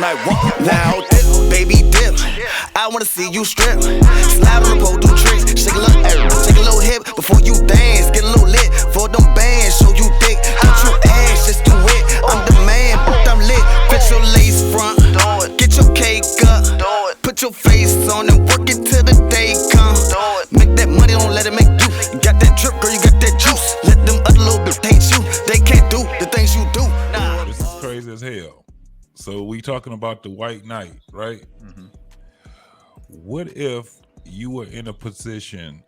night walk. Now dip, baby dip. I wanna see you strip. Slide on the pole, do tricks. Shake a little air, shake a little hip before you dance. Get a little lit for them bands. Show you thick, don't you ass, just do it. I'm the man, but I'm lit. Fit your lace front, get your cake up. Put your face on and work it till the day come. Make that money, don't let it make you. You got that drip, girl, you got that juice. Let them other little bitch hate you. They can't do the things you do. This is crazy as hell. So we talking about the white knight, right? Mm-hmm. What if you were in a position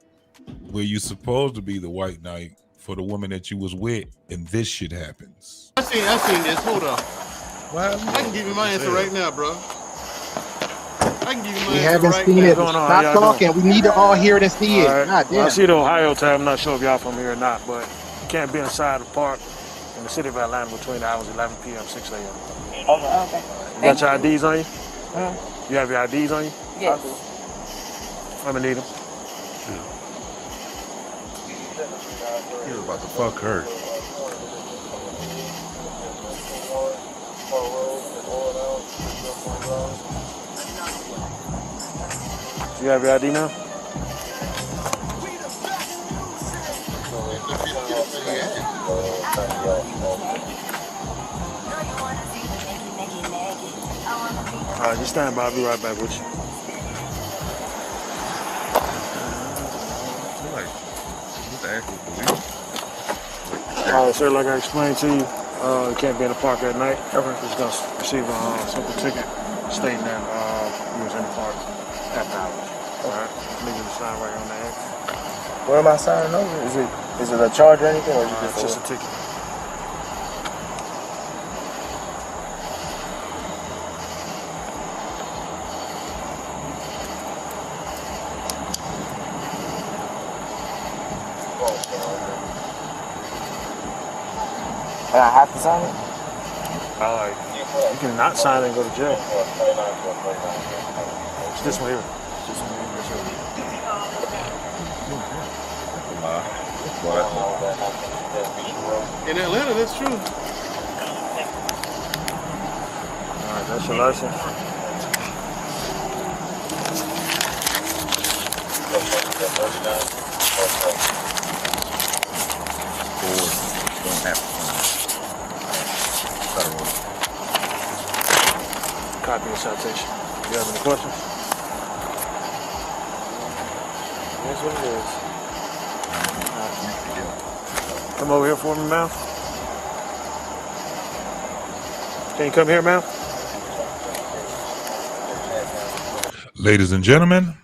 where you're supposed to be the white knight for the woman that you was with, and this shit happens? I seen this. Hold on. I can give you my answer right now, bro. I can give you my We answer haven't right seen now. it. Stop talking. We need to all hear it and see it. Right. God damn. Well, I see the Ohio time. I'm not sure if y'all from here or not, but you can't be inside the park in the city of Atlanta between the hours 11 p.m. 6 a.m. Okay. You got your IDs on you? You have your IDs on you? Yes. I'm gonna need them. He was about to fuck her. You have your ID now? All right, just stand by. I'll be right back with you. All right, sir, like I explained to you, you can't be in the park at night. You're just going to receive a simple ticket stating that you was in the park after hours. All right, leave you the sign right on there. Where am I signing over? Is it a charge or anything, or is it It's just a ticket. And I have to sign it? You can not sign it and go to jail. It's this one here. In Atlanta, that's true. All right, that's your license. Don't have to. Copy of citation. You have any questions? That's what it is. Come over here for me, ma'am. Can you come here, ma'am? Ladies and gentlemen,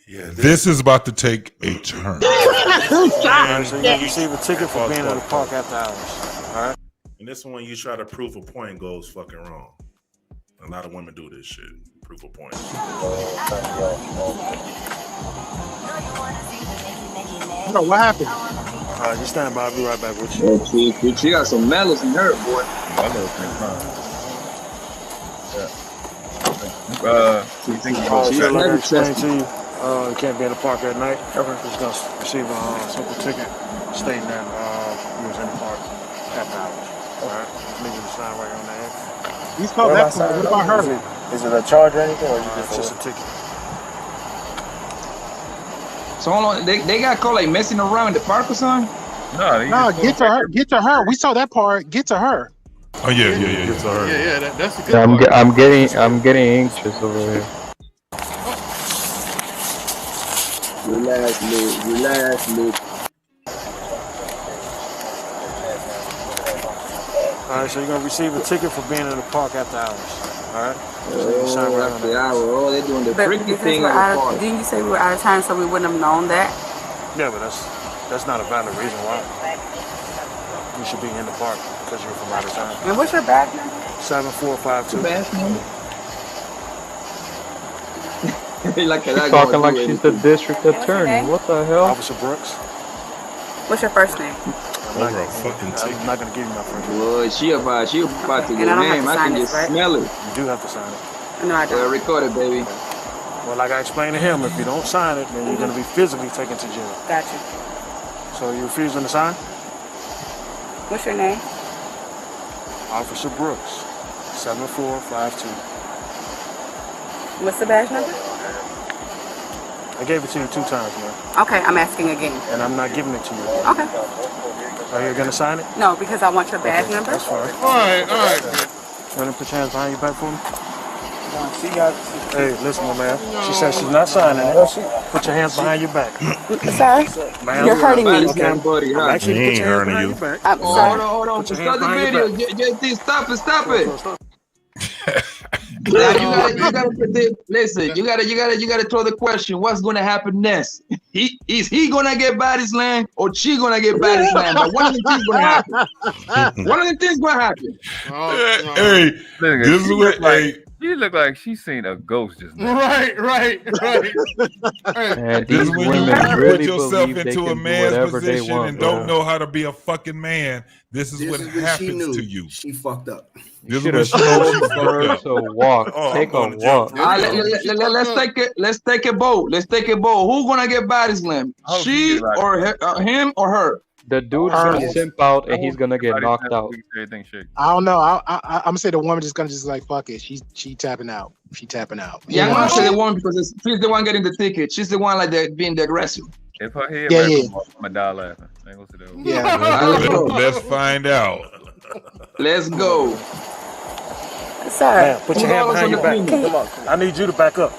this is about to take a turn. Right, so you receive a ticket for being in the park after hours. All right. And this one, you try to prove a point, goes fucking wrong. A lot of women do this shit. Proof of point. No, what happened? All right, just stand by. I'll be right back with you. Yeah, she got some malice in her, boy. So like I explained to you, you can't be in the park at night. You're just going to receive a simple ticket stating that you was in the park after hours. All right, leave you the sign right on there. He's called that part. What about her? Is it a charge or anything, or is it It's just a ticket. So hold on, they got caught like messing around in the park or something? No, get to her. Get to her. We saw that part. Get to her. Oh yeah. Get to her. Yeah, that's a good part. I'm getting anxious over here. Relax, Luke. All right, so you're going to receive a ticket for being in the park after hours. All right? After the hour. Oh, they're doing the freaky thing in the park. Didn't you say we were out of time so we wouldn't have known that? Yeah, but that's not a valid reason why. You should be in the park because you're from out of town. And what's your badge number? 7452. Like She's talking like she's the district attorney. What the hell? Officer Brooks. What's your first name? I'm not going to give you my first name. Well, she about to go ham. I can just smell it. You do have to sign it. No, I don't. Record it, baby. Well, like I explained to him, if you don't sign it, then you're going to be physically taken to jail. Gotcha. So you refusing to sign? What's your name? Officer Brooks, 7452. What's the badge number? I gave it to you 2 times, man. Okay, I'm asking again. And I'm not giving it to you. Okay. Are you gonna sign it? No, because I want your badge number. That's fine. All right. You wanna put your hands behind your back for me? Hey, listen, my man. She said she's not signing it. Put your hands behind your back. Sir, you're hurting me. Okay. I'm actually put your hands behind your back. Hold on. Stop the video. JT, stop it. Now you gotta listen. You gotta throw the question. What's gonna happen next? Is he gonna get body slam or she gonna get body slam? But one of the things gonna happen. One of the things gonna happen. Hey, this is what. Hey, She look like she's seen a ghost just now. Right. And this these is when you women put really yourself believe they into a can do man's whatever they position want, and bro. don't know how to be a fucking man. This is what happens to you. She fucked up. This Should is have what told she the fucked girl up. to walk. Take a walk. Let's take a vote. Let's take a vote. Who's gonna get body slam? She or him or her? The dude's gonna simp out and he's gonna get knocked out. I don't know. I'm gonna say the woman just gonna like fuck it. She tapping out. Yeah, I'm gonna say the woman because she's the one getting the ticket. She's the one like being the aggressive. If her head I'm gonna die laughing. I ain't gonna sit there. Yeah. Let's find out. Let's go. Sir, Man, put your hands behind your back. Come on. I need you to back up.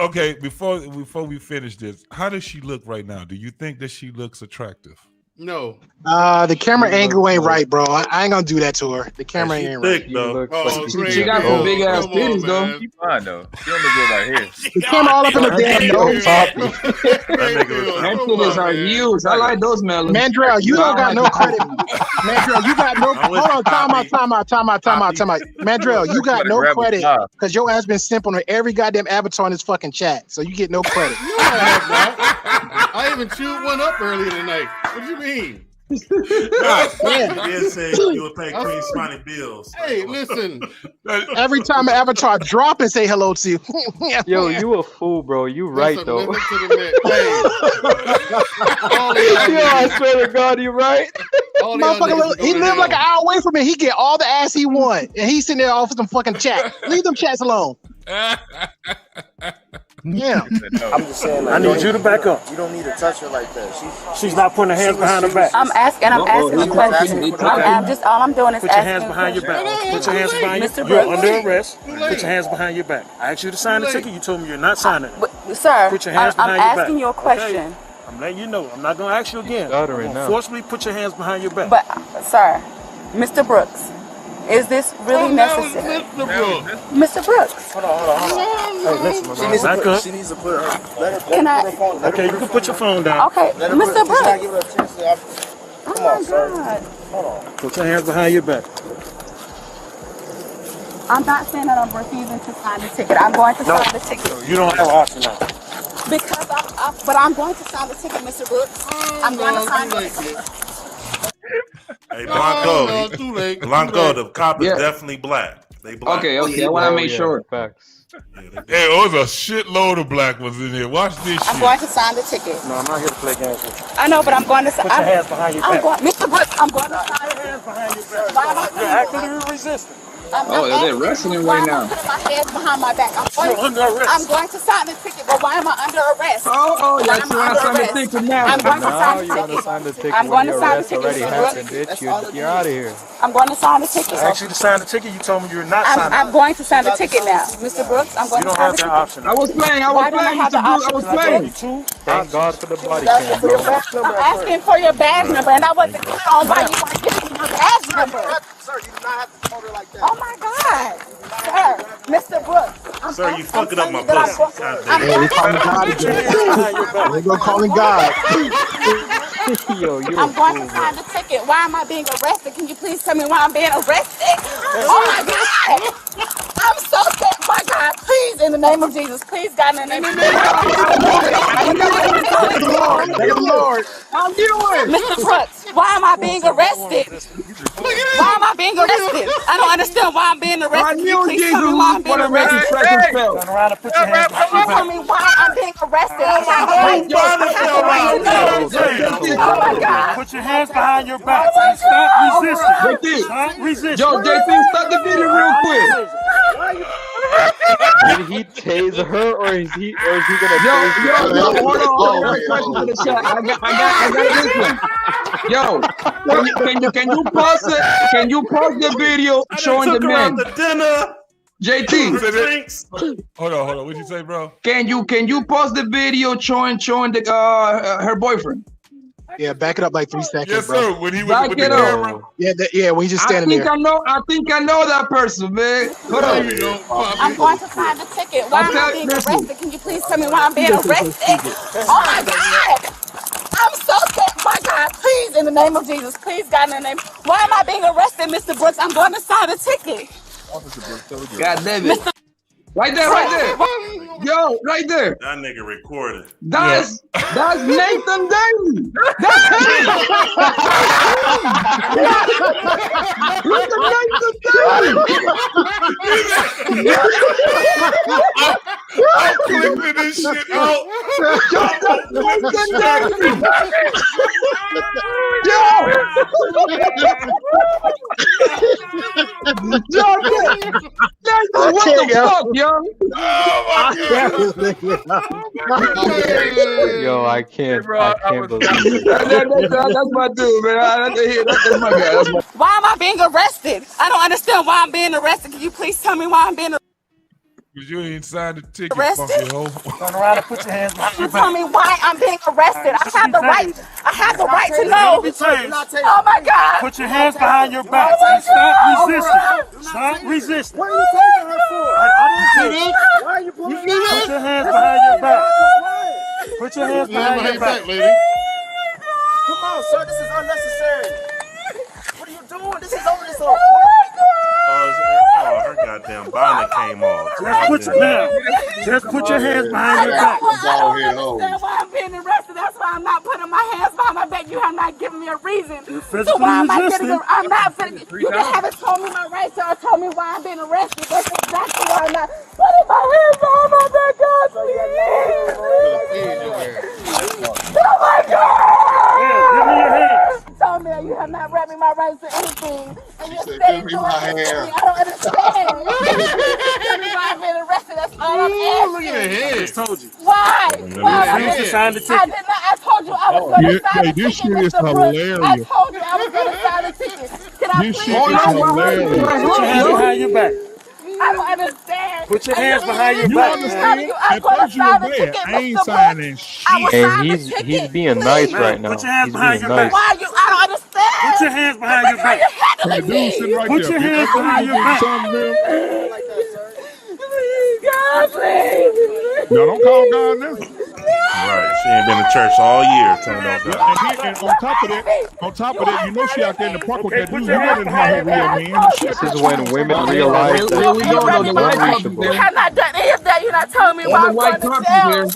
Okay, before we finish this, how does she look right now? Do you think that she looks attractive? No. The camera angle ain't right, bro. I ain't gonna do that to her. The camera ain't right. She looks like She got some big ass titties though. She fine though. She don't look good right here. The camera all up in the damn nose. Them titties are huge. I like those melons. Mandrell, you don't got no credit. Mandrell, you got no. Hold on, time out. Mandrell, you got no credit because your ass been simping on every goddamn avatar in this fucking chat, so you get no credit. No, I have not. I even chewed one up earlier tonight. What do you mean? You did say you would pay Queen Smiley bills. Hey, listen. Every time an avatar drop and say hello to you. Yo, you a fool, bro. You right though. Yo, I swear to God, you right. Motherfucker, he lived like an hour away from me. He get all the ass he want, and he's sitting there off some fucking chat. Leave them chats alone. Yeah. I'm just saying. Like, I need you to back up. You don't need to touch her like that. She's not putting her hands behind her back. I'm asking a question. All I'm doing is put your hands behind your back. Put your hands behind your back. You're under arrest. Put your hands behind your back. I asked you to sign the ticket. You told me you're not signing it. Sir, put your hands behind I'm your back. asking you a question. Okay? I'm letting you know. I'm not going to ask you again. Forcibly put your hands behind your back. But, sir, Mr. Brooks, is this really necessary? Mr. Brooks. Hold on. Hey, listen, she needs to put her. Let her can I? Phone down. Okay, you can put your phone down. Okay, Mr. Brooks. Give her a chance to, come on, sir. Hold on. Put your hands behind your back. I'm not saying that I'm refusing to sign the ticket. I'm going to sign the ticket. You don't have an option now. Because but I'm going to sign the ticket, Mr. Brooks. I'm going to sign the ticket. Hey, Blanco, the cop is definitely black. They black. Okay. I want to make sure. Hey, there's a shitload of black ones in here. Watch this shit. I'm going to sign the ticket. No, I'm not here to play games with you. I know, but I'm going to sign. Put your hands behind your back. Mr. Brooks, I'm going to sign your hands behind your back. You're actively resisting. They're wrestling right now. I'm putting my hands behind my back. I'm going to sign the ticket, but why am I under arrest? You're trying to sign the ticket now. I'm going to sign the ticket. I'm going to sign the ticket. Already happened, bitch. You're out of here. I'm going to sign the ticket. I asked you to sign the ticket. You told me you're not signing. I'm going to sign the ticket now, Mr. Brooks. I'm going to sign the ticket. You don't have that option. I was playing. I was playing. Thank God for the body cam, bro. I'm asking for your badge number, and I wasn't clear on why you weren't giving me your badge number. Sir, you do not have to hold her like that. Oh my God, sir, Mr. Brooks. Sir, you fucking up my pussy. We're calling God again. We're gonna call him God. I'm going to sign the ticket. Why am I being arrested? Can you please tell me why I'm being arrested? Oh my God. I'm so sick. My God, please, in the name of Jesus. Please, God, in the name of Jesus. Lord. Mr. Brooks, why am I being arrested? Why am I being arrested? I don't understand why I'm being arrested. Can you please tell me why I'm being arrested? Turn around and put your hands behind your back. Tell me why I'm being arrested. Oh my God. Put your hands behind your back. Stop resisting. Yo, JT, stop the video real quick. Did he tase her, or is he gonna tase Yo, hold on. I got a question for the chat. I got this one. Yo, can you pause it? Can you pause the video showing the men? The dinner. JT, drinks. Hold on. What'd you say, bro? Can you pause the video showing the her boyfriend? Yeah, back it up like 3 seconds. Yes, bro. sir. When he was with the camera. Yeah, when he's just standing there. I think I know that person, man. Hold on. I'm going to sign the ticket. Why am I being arrested? Can you please tell me why I'm being arrested? Oh my God! I'm so sick. My God, please, in the name of Jesus, please, God, in the name. Why am I being arrested, Mr. Brooks? I'm going to sign the ticket. God damn it. Right there. Yo, right there. That nigga recorded. That's Nathan Daly. That's him. Look at Nathan Daly. I'm clipping this shit out. Nathan Daly. What the fuck, yo? Yo, I can't believe it. That's my dude, man. That's my guy. Why am I being arrested? I don't understand why I'm being arrested. Can you please tell me why I'm being arrested? Because you ain't signed the ticket, Arrested? funky hoe. Turn around and put your hands behind your back. Tell me why I'm being arrested. I have the right. I have the right to know. Oh my God! Put your hands behind your back and stop resisting. Stop resisting. What are you taking her for? I don't see. Why are you pulling? Put your hands behind your back. Put your hands behind your back, lady. Come on, sir. This is unnecessary. What are you doing? This is over. This over. Her goddamn bonnet came off. Just put your hands behind your back. I don't understand why I'm being arrested. That's why I'm not putting my hands behind my back. You have not given me a reason. So why am I getting? I'm not. You haven't told me my rights or told me why I'm being arrested. That's exactly why I'm not putting my hands behind my back. God, please. Oh my God! Give me your hands. Told me that you have not read me my rights or anything. And you're saying I don't understand. Tell me why I'm being arrested. That's all I'm asking. Look at the head. I just told you. Why? You need to sign the I ticket. did not. I told you I was going to sign the this ticket, shit is Mr. Brooks. hilarious. I told you I was going to sign the ticket. Can I This please? shit is hilarious. Put your hands behind your back. I don't understand. Put your hands behind your You back. understand? I'm At going to first you sign were the there. ticket, I ain't Mr. signing Brooks. shit. I will sign And the ticket. he's being nice right now. Put your hands He's behind being your back. nice. Why you? I don't understand. Put your hands behind your back. That dude sitting right Put there. your bitch. hands I thought behind you your was back. doing something to him. God, please. No, don't call God now. Right. She ain't been to church all year. Turned on God. And on top of that, you know she out there in the park with that dude. You better than her real man. This is when women realize Here that we he's go. The white couple unreachable. You have not done any of that. You're not telling me why The I'm white going to couple jail. here.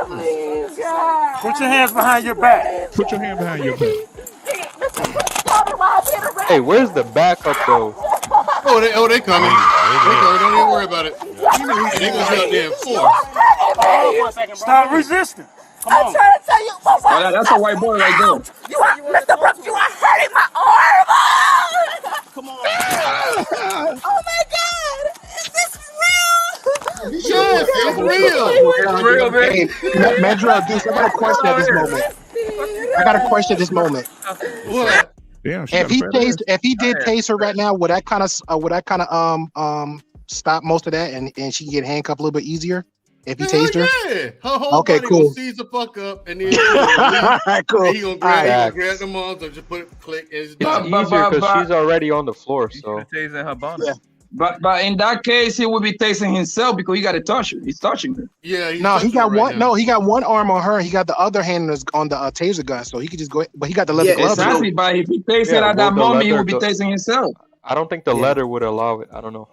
Please, God. Put your hands behind your back. Put your hand behind your back. Tell me why I'm being arrested. Hey, where's the backup though? They coming. Don't even worry about it. They gonna be out there in force. Stop resisting. I'm trying to tell you. Oh, that's a white boy right there. You are, Mr. Brooks, you are hurting my arm. Come on. Oh my God. Is this real? Yes, it's real. It's real, man. Hey, Mandrell, dude, I got a question at this moment. I got a question at this moment. What? Damn, If he did tase her right now, would that kind of stop most of that and she can get handcuffed a little bit easier if he tased her? Yeah. Her whole Okay, body cool. gonna seize the fuck up and then Cool. he gonna grab them arms and just put it click and it's It's done. easier because she's already on the floor. So Tasing her bonnet. Yeah. But in that case, he would be tasting himself because he got to touch her. He's touching her. Yeah. No, he got one. No, he got one arm on her. He got the other hand on the taser gun, so he could just go. But he got the leather gloves. Exactly. But if he tastes it at that moment, he would be tasting himself. I don't think the leather would allow it. I don't know.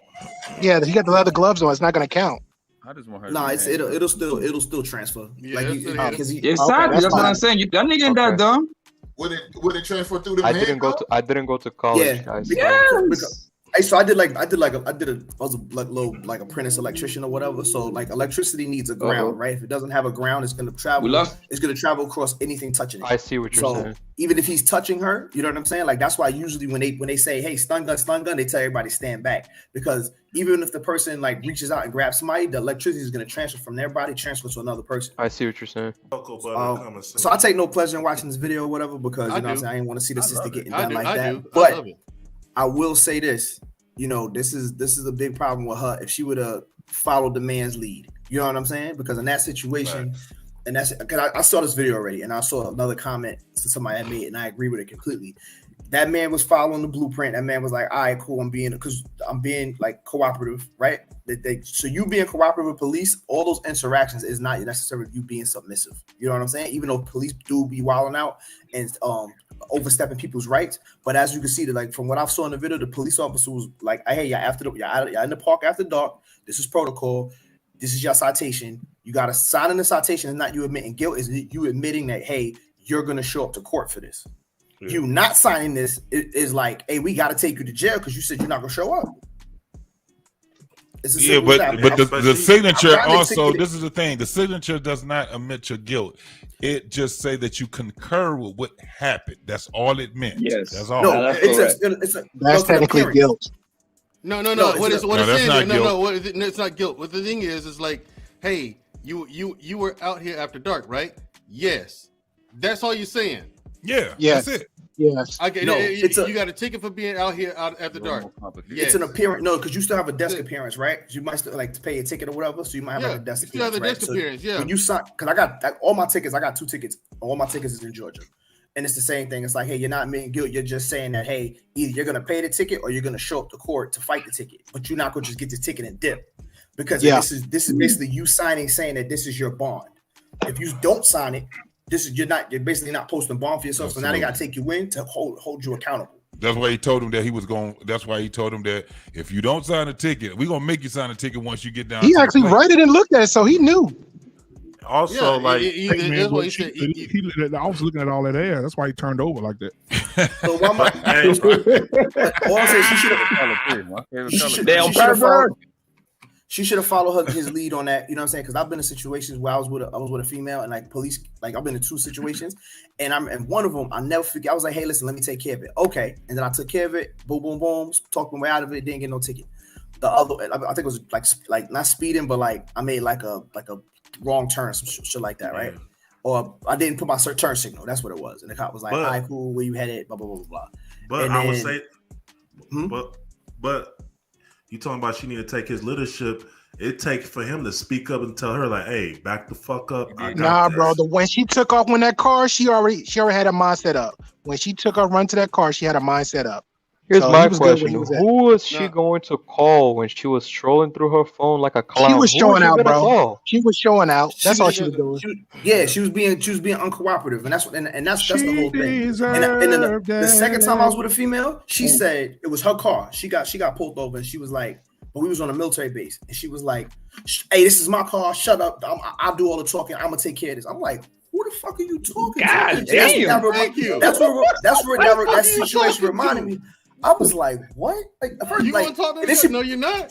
Yeah, he got the leather gloves on. It's not going to count. I just want her. No, it'll still transfer. Yeah, exactly. That's what I'm saying. That nigga ain't that dumb. Would it transfer through the I didn't go to college, guys. Yes. So I did a little apprentice electrician or whatever. So like electricity needs a ground, right? If it doesn't have a ground, it's gonna travel. It's gonna travel across anything touching it. I see what you're saying. Even if he's touching her, you know what I'm saying? Like that's why usually when they say, hey, stun gun, they tell everybody stand back, because even if the person like reaches out and grabs somebody, the electricity is gonna transfer from their body, transfer to another person. I see what you're saying. So I take no pleasure in watching this video or whatever, because you know what I'm saying, I didn't want to see the sister getting done like that. But I will say this, you know, this is a big problem with her if she would have followed the man's lead. You know what I'm saying? Because in that situation, and that's because I saw this video already, and I saw another comment that somebody had made, and I agree with it completely. That man was following the blueprint. That man was like, all right, cool, I'm being like cooperative, right? So you being cooperative with police, all those interactions is not necessarily you being submissive. You know what I'm saying? Even though police do be wilding out and overstepping people's rights, but as you can see, like from what I saw in the video, the police officer was like, hey, y'all in the park after dark. This is protocol. This is your citation. You got to sign in the citation. It's not you admitting guilt. Is you admitting that, hey, you're going to show up to court for this. Yeah. You not signing this is like, hey, we got to take you to jail because you said you're not going to show up. Yeah, but the signature also, this is the thing. The signature does not admit your guilt. It just say that you concur with what happened. That's all it meant. Yes. That's all. No, that's technically guilt. No. It's not guilt. What the thing is like, hey, you were out here after dark, right? Yes. That's all you're saying. Yeah. Yes. That's it. Yes. Okay. No, you got a ticket for being out here after dark. Yes. It's an appearance. No, because you still have a desk appearance, right? You might still like to pay a ticket or whatever. So you might have like a desk appearance. You still have a desk appearance. Yeah. When you sign, because I got all my tickets. I got 2 tickets. All my tickets is in Georgia. And it's the same thing. It's like, hey, you're not admitting guilt. You're just saying that, hey, either you're going to pay the ticket or you're going to show up to court to fight the ticket. But you're not going to just get the ticket and dip. Because this is basically you signing, saying that this is your bond. If you don't sign it, you're basically not posting bond for yourself. Absolutely. So now they got to take you in to hold you accountable. That's why he told him that he was going. That's why he told him that if you don't sign a ticket, we're going to make you sign a ticket once you get down. He actually read it and looked at it, so he knew. Also, I was looking at all that air. That's why he turned over like that. So she should have followed his lead on that. You know what I'm saying? Because I've been in situations where I was with a female and like police. Like I've been in 2 situations, and one of them I never forget. I was like, hey, listen, let me take care of it. Okay, and then I took care of it. Boom, boom, boom. Talked my way out of it. Didn't get no ticket. The other, I think it was like not speeding, but like I made like a wrong turn, some shit like that, right? Or I didn't put my turn signal. That's what it was. And the cop was like, all right, cool, where you headed, blah, blah, blah, blah. But I would say, but you talking about she need to take his leadership. It takes for him to speak up and tell her, like, hey, back the fuck up. Nah, bro. When she took off that car, she already had a mindset up. When she took off run to that car, she had a mindset up. Here's my question. Who was she going to call when she was strolling through her phone like a clown? She was showing out, bro. She was showing out. That's all she was doing. She was being uncooperative, and that's the whole thing. And the second time I was with a female, she said it was her car. She got pulled over, and she was like, but we was on a military base, and she was like, hey, this is my car. Shut up. I'll do all the talking. I'm gonna take care of this. I'm like, who the fuck are you talking to? Damn. That's where that situation reminded me. I was like, what? Like, first, you want to talk to her? No, you're not.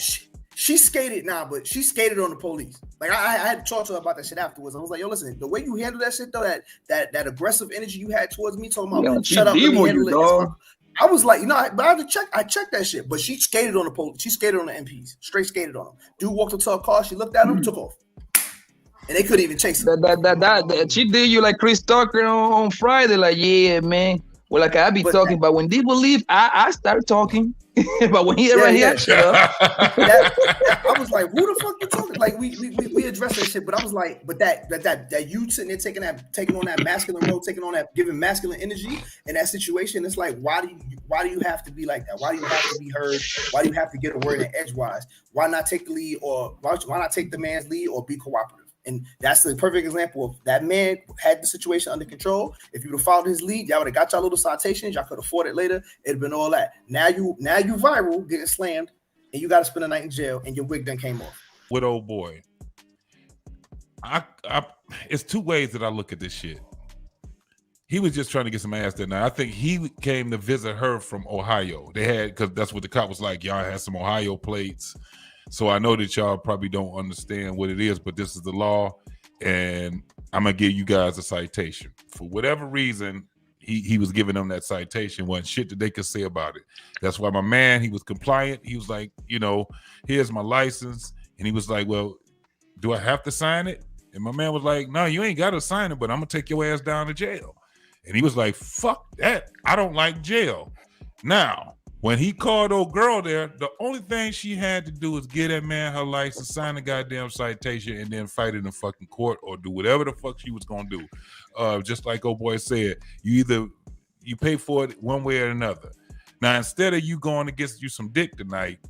She skated but she skated on the police. Like I had to talk to her about that shit afterwards. I was like, yo, listen, the way you handle that shit though, that aggressive energy you had towards me, talking about shut up, let me handle it. I was like, but I checked that shit. But she skated on the police. She skated on the MPs. Straight skated on them. Dude walked up to her car. She looked at him, took off. And they couldn't even chase her. That she did you like Chris Tucker on Friday. Like, yeah, man. Well, like I be talking, but when people leave, I started talking. But when he shut up. I was like, who the fuck you talking? Like we addressed that shit, but I was like, but that you sitting there taking on that masculine role, taking on that, giving masculine energy in that situation, it's like, why do you have to be like that? Why do you have to be heard? Why do you have to get a word in edgewise? Why not take the lead, or why not take the man's lead, or be cooperative? And that's the perfect example of that man had the situation under control. If you would have followed his lead, y'all would have got y'all little citations. Y'all could afford it later. It'd been all that. Now you viral, getting slammed, and you got to spend a night in jail, and your wig done came off. With old boy, it's 2 ways that I look at this shit. he was just trying to get some ass that night. I think he came to visit her from Ohio. They had, because that's what the cop was like. Y'all had some Ohio plates. So I know that y'all probably don't understand what it is, but this is the law. And I'm going to give you guys a citation. For whatever reason, he was giving them that citation. Wasn't shit that they could say about it. That's why my man, he was compliant. He was like, you know, here's my license. And he was like, well, do I have to sign it? And my man was like, no, you ain't got to sign it, but I'm going to take your ass down to jail. And he was like, fuck that. I don't like jail. Now, when he called old girl there, the only thing she had to do was get that man her license, sign the goddamn citation, and then fight in the fucking court or do whatever the fuck she was going to do. Just like old boy said, you pay for it one way or another. Now, instead of you going to get you some dick tonight,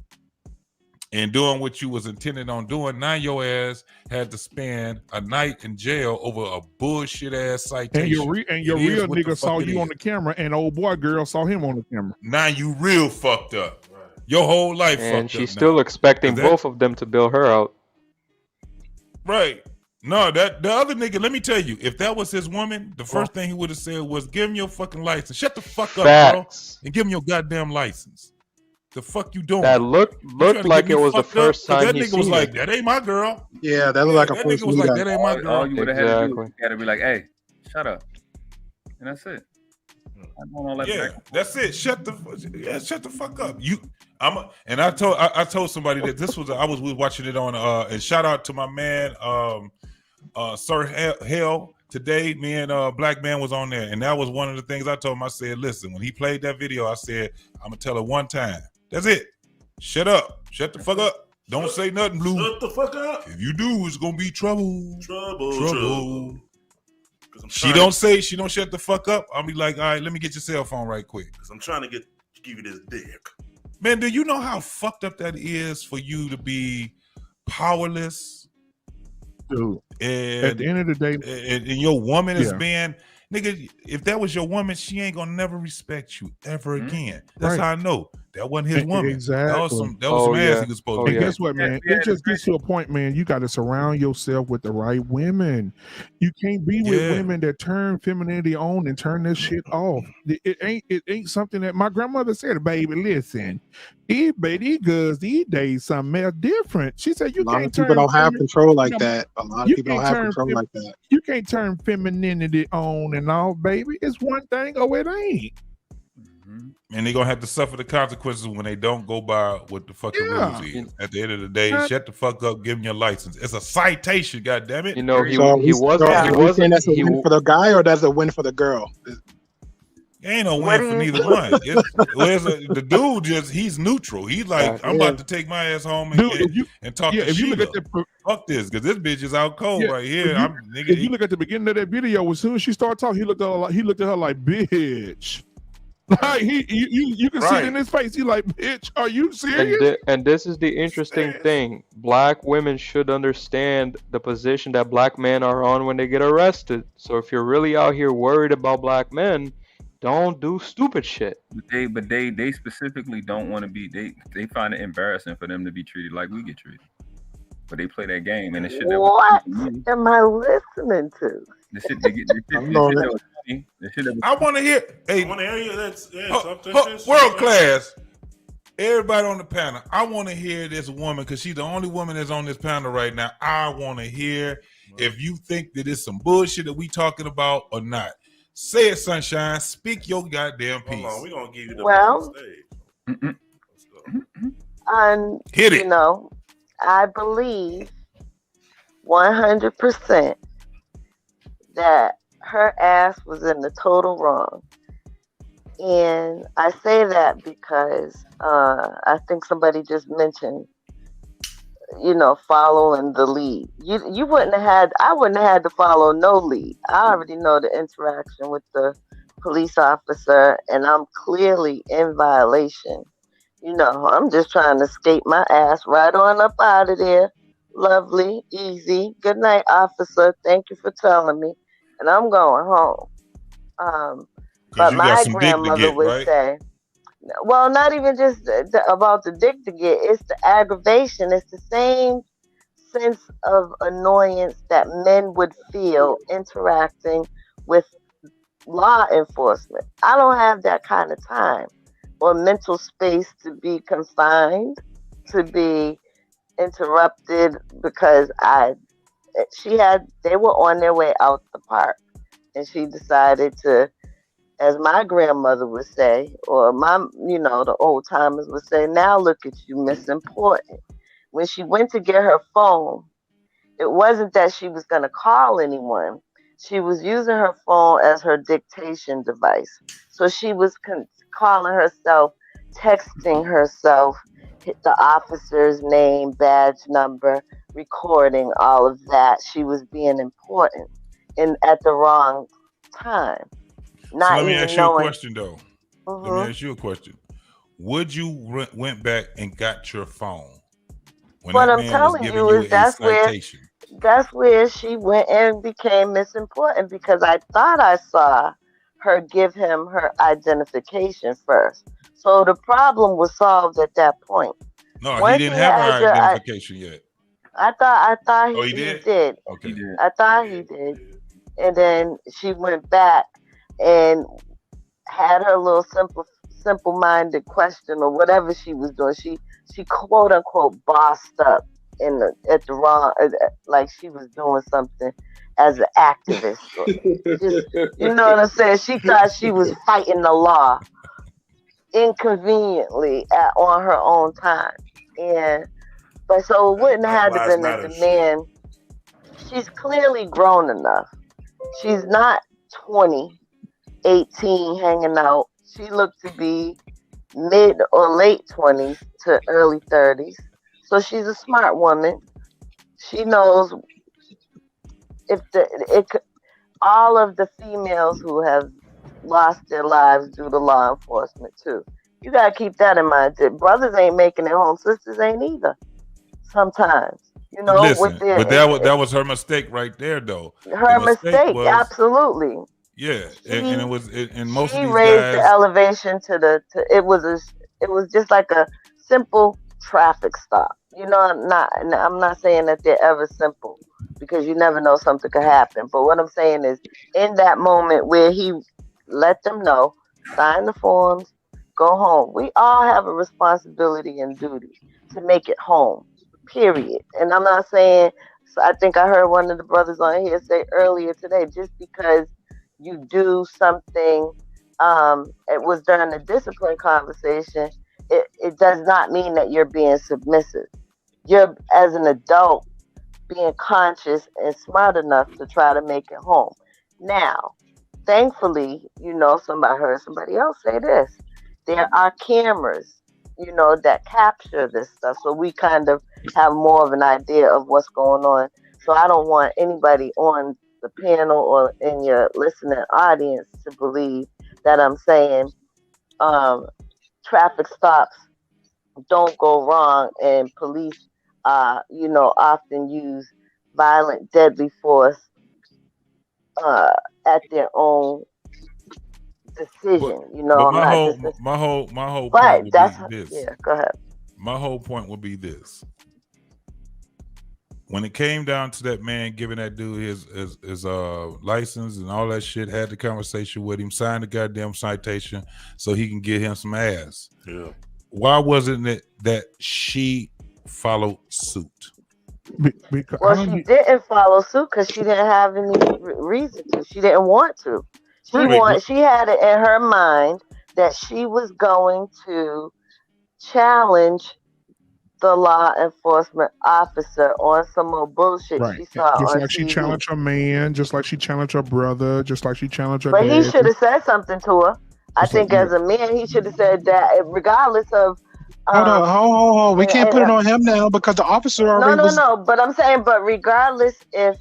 and doing what you was intended on doing, now your ass had to spend a night in jail over a bullshit ass citation. And your real nigga saw you on the camera, and old boy girl saw him on the camera. Now you real fucked up. Right. Your whole life fucked up. And she's still expecting both of them to bail her out. Right. No, that the other nigga, let me tell you, if that was his woman, the first thing he would have said was, give him your fucking license. Shut the fuck up, bro, and give him your goddamn license. The fuck you doing? That looked like it was the first time that nigga was like, that ain't my girl. Yeah, that looked like a first nigga was like, that ain't my girl. All you would have had to do, you gotta be like, hey, shut up. And that's it. That's it. Shut the fuck up. I told somebody that this was I was watching it on and shout out to my man Sir Hell. Today, me and Black Man was on there, and that was one of the things I told him. I said, listen, when he played that video, I said, I'm gonna tell her one time. That's it. Shut up. Shut the fuck up. Don't say nothing, Blue. Shut the fuck up. If you do, it's gonna be trouble. Trouble. She don't shut the fuck up. I'll be like, all right, let me get your cell phone right quick. Because I'm trying to give you this dick. Man, do you know how fucked up that is for you to be powerless? Dude. And at the end of the day, and your woman is being, nigga, if that was your woman, she ain't gonna never respect you ever again. That's how I know that wasn't his woman. Exactly. That was some ass he was supposed to. And guess what, man? It just gets to a point, man. You got to surround yourself with the right women. You can't be with women that turn femininity on and turn this shit off. It ain't something that my grandmother said. Baby, listen, these girls these days something else different. She said you can't turn. People don't have control like that. A lot of people don't have control like that. You can't turn femininity on and off, baby. It's one thing or it ain't. And they're gonna have to suffer the consequences when they don't go by what the fucking rules is. At the end of the day, shut the fuck up, give them your license. It's a citation, goddammit. You know, he wasn't that's a win for the guy or that's a win for the girl? Ain't no win for neither one. The dude he's neutral. He's like, I'm about to take my ass home and talk to Sheila. Fuck this, because this bitch is out cold right here. If you look at the beginning of that video, as soon as she started talking, he looked at her like, bitch. Like you can see it in his face. He like, bitch, are you serious? And this is the interesting thing. Black women should understand the position that black men are on when they get arrested. So if you're really out here worried about black men, don't do stupid shit. But they specifically don't want to be. They find it embarrassing for them to be treated like we get treated. But they play that game and the shit. What am I listening to? The shit they get. I want to hear. Hey, I want to hear you. That's world class. Everybody on the panel, I want to hear this woman because she's the only woman that's on this panel right now. I want to hear if you think that it's some bullshit that we talking about or not. Say it, Sunshine. Speak your goddamn piece. Hold on, we gonna give you the stage. Hit it. You know, I believe 100% that her ass was in the total wrong. And I say that because I think somebody just mentioned, you know, following the lead. I wouldn't have had to follow no lead. I already know the interaction with the police officer, and I'm clearly in violation. You know, I'm just trying to skate my ass right on up out of there. Lovely, easy. Good night, officer. Thank you for telling me. And I'm going home. But my grandmother would say, well, not even just about the dick to get, it's the aggravation. It's the same sense of annoyance that men would feel interacting with law enforcement. I don't have that kind of time or mental space to be confined, to be interrupted because they were on their way out the park, and she decided to, as my grandmother would say, or the old timers would say, now look at you, Miss Important. When she went to get her phone, it wasn't that she was going to call anyone. She was using her phone as her dictation device. So she was calling herself, texting herself, hit the officer's name, badge number, recording all of that. She was being important and at the wrong time. Not so let me even ask knowing. You a question, though. Let me ask you a question. Would you went back and got your phone when what that I'm man was telling giving you you is a citation? that's where she went and became misimportant, because I thought I saw her give him her identification first. So the problem was solved at that point. No, Once he didn't have her had identification yet. I thought Oh, he did? did. Okay. He did. I thought he did. And then she went back and had her little simple minded question or whatever she was doing. She quote unquote bossed up at the wrong, like she was doing something as an activist. Just, you know what I'm saying? She thought she was fighting the law inconveniently on her own time. But so it wouldn't have Black to Lives been that Matter the shit. man, she's clearly grown enough. She's not 20, 18 hanging out. She looked to be mid or late 20s to early 30s. So she's a smart woman. She knows all of the females who have lost their lives due to law enforcement too. You gotta keep that in mind. Brothers ain't making it home, sisters ain't either. Sometimes, Listen, but that was her mistake right there, though. Her the mistake was, absolutely. Yeah, and it was, and most of these raised guys, the elevation it was just like a simple traffic stop. I'm not saying that they're ever simple, because you never know, something could happen. But what I'm saying is, in that moment where he let them know, sign the forms, go home. We all have a responsibility and duty to make it home, period. And I'm not saying, so I think I heard one of the brothers on here say earlier today, just because you do something, it was during the discipline conversation, it does not mean that you're being submissive. You're, as an adult, being conscious and smart enough to try to make it home. Now, thankfully, I heard somebody else say this. There are cameras, that capture this stuff. So we kind of have more of an idea of what's going on. So I don't want anybody on the panel or in your listening audience to believe that I'm saying traffic stops don't go wrong and police, often use violent, deadly force at their own decision. But I'm not my whole but point would that's be this. Yeah, go ahead. My whole point would be this. When it came down to that man giving that dude his license and all that shit, had the conversation with him, signed the goddamn citation so he can get him some ass. Yeah. Why wasn't it that she followed suit? Well, she didn't follow suit because she didn't have any reason to. She didn't want to. She had it in her mind that she was going to challenge the law enforcement officer on some more bullshit she saw just on like she TV. challenged her man, just like she challenged her brother, just like she challenged her But dad. he should have said something to her. I think as a man, he should have said that, regardless of. Hold on. We can't put it on him now because the officer already was. No. But I'm saying, but regardless if,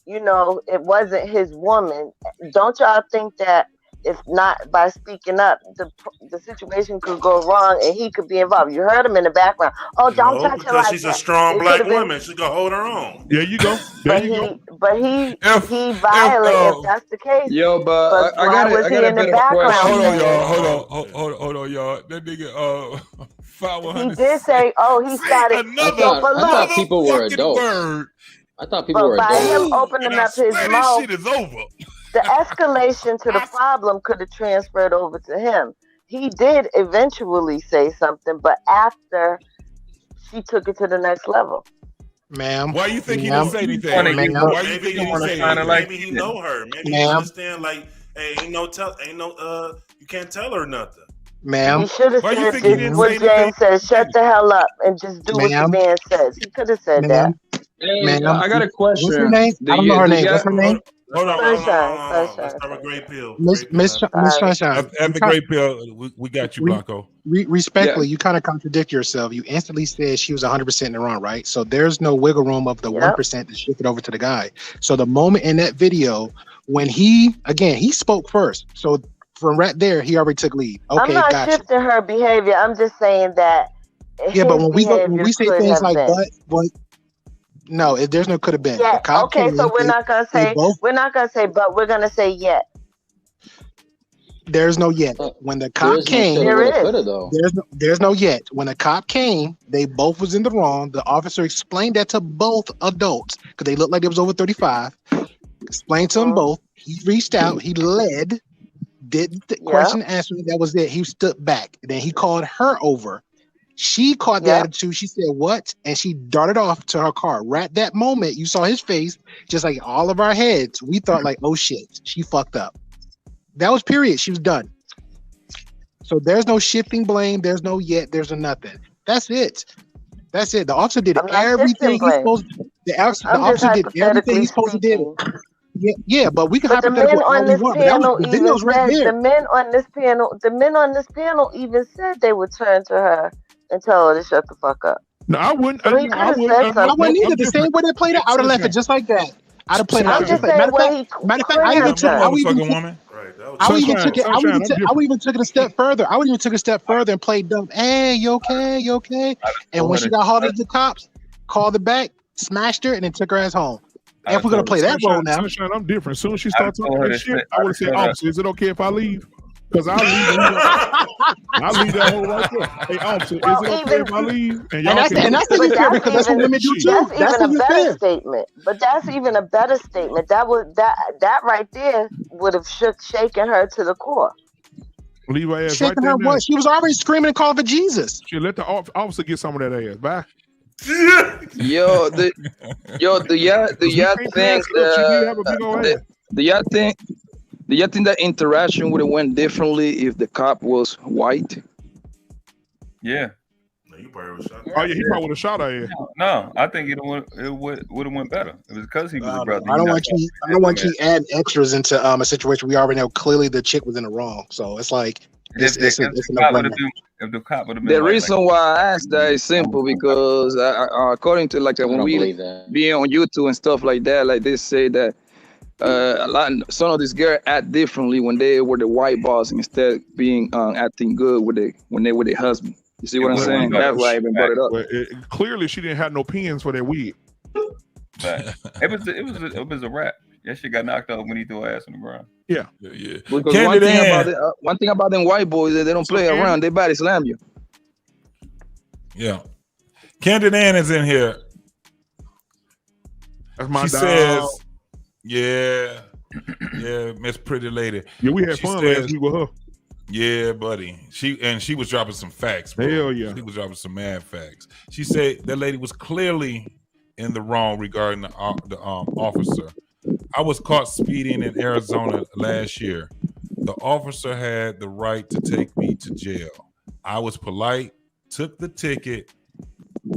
it wasn't his woman, don't y'all think that if not by speaking up, the situation could go wrong and he could be involved? You heard him in the background. Oh, don't touch her because like she's that. a strong It black could've been- woman. She can hold her own. There you go. But he violent if that's the case. Yo, but I why got was a he in the better background? question. Hold on, y'all. That nigga, 500. He did say, he started. I thought people were adults. Word. I thought people were by adults. him opening up his this mouth. shit is over. The escalation to the problem could have transferred over to him. He did eventually say something, but after she took it to the next level. Ma'am. Why you think he didn't say anything? Why you think he didn't say anything? Maybe he know her. Maybe he understand. Like, hey, you can't tell her nothing. Ma'am. He should have said what James said. Shut the hell up and just do what the man says. He could have said that. Hey, I got a question. What's her name? I don't know her name. What's her name? Hold on. Sunshine. Let's start with Great Pill. Miss Sunshine. After Great Pill, we got you, Blanco. Respectfully, you kind of contradict yourself. You instantly said she was 100% in the wrong, right? So there's no wiggle room of the 1% to shift it over to the guy. So the moment in that video when he spoke first. So from right there, he already took lead. Okay, I'm not shifting her behavior. I'm just saying that. Yeah, but when we say things like but no, there's no could have been. Yeah. Okay, so we're not gonna say, but we're gonna say yet. There's no yet. When the cop came, there's no yet. When the cop came, they both was in the wrong. The officer explained that to both adults because they looked like they was over 35. Explained to them both. He reached out. He led. Did the question answer. That was it. He stood back. Then he called her over. She caught the attitude. She said, "What?" And she darted off to her car. Right that moment, you saw his face, just like all of our heads. We thought like, "Oh shit, she fucked up." That was period. She was done. So there's no shifting blame. There's no yet. There's no nothing. That's it. That's it. The officer did everything he's supposed to. The officer did everything he's supposed to do. Yeah, but we can hypothetical all we want. But the video's right there. The men on this panel even said they would turn to her and tell her to shut the fuck up. No, I wouldn't. So I wouldn't either. The same way they played it, I would have left it just like that. I'd have played it out. Matter of fact, I even took it a step further. I would even took a step further and played dumb. Hey, you okay? You okay? And when she got hauled to the cops, called her back, smashed her, and then took her ass home. If we're gonna play that role now, Sunshine, I'm different. As soon as she starts talking that shit, I would have said, "Officer, is it okay if I leave?" Because I'll leave. I'll leave that whole right there. Hey, officer, is it okay if I leave? And that's even fair because that's what women do too. That's even a better statement. But that's even a better statement. That right there would have shaken her to the core. Leave her ass shaking right her there. What? She was already screaming and calling for Jesus. She let the officer get some of that ass. Bye. Yo, do y'all think that interaction would have went differently if the cop was white? Yeah. No, you probably was shot. Oh yeah, he probably would have shot her ass. No, I think it would have went better. It was because he was a brother. I don't want you adding extras into a situation we already know clearly the chick was in the wrong. So it's like it's the cop would have been the reason why I asked that is simple because according to when we be on YouTube and stuff like that, like they say that some of these girls act differently when they were the white boss instead of being acting good when they were their husband. You see what I'm saying? That's why I even brought it up. Well, clearly, she didn't have no pins for that wig. It was a wrap. That shit got knocked off when he threw her ass on the ground. Yeah. Because one thing about them white boys is they don't play around. They body slam you. Yeah. Candid Ann is in here. That's my she dog. Says, yeah, Miss Pretty Lady. Yeah, we had fun last week with her. Yeah, buddy. She was dropping some facts, bro. Hell yeah. She was dropping some mad facts. She said that lady was clearly in the wrong regarding the officer. I was caught speeding in Arizona last year. The officer had the right to take me to jail. I was polite, took the ticket,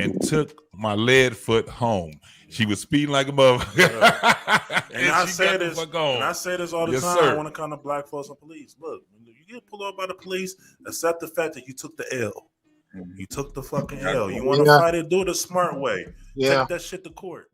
and took my lead foot home. She was speeding like a motherfucker. and I say this all the time. Sir. I want to kind of black folks on police. Look, when you get pulled over by the police, accept the fact that you took the L. You took the fucking L. You want to fight it, do it a smart way. Take that shit to court.